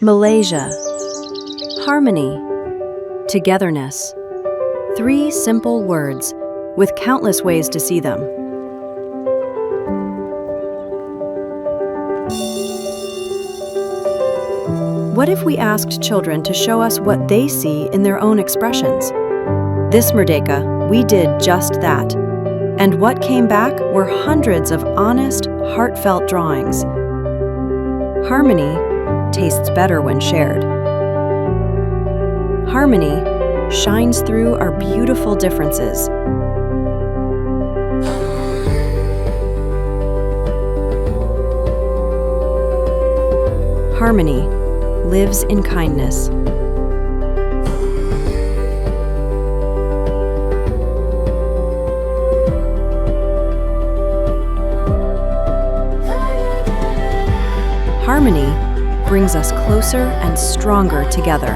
Malaysia. Harmony. Togetherness. 3 simple words with countless ways to see them. What if we asked children to show us what they see in their own expressions? This Merdeka, we did just that. And what came back were hundreds of honest, heartfelt drawings. Harmony tastes better when shared. Harmony shines through our beautiful differences. Harmony lives in kindness. Harmony brings us closer and stronger together.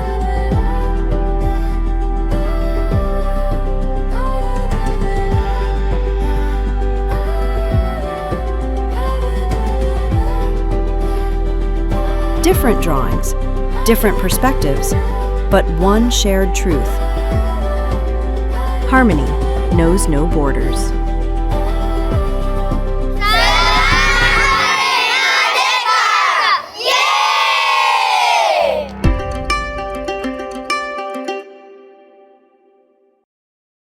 Different drawings, different perspectives, but one shared truth. Harmony knows no borders.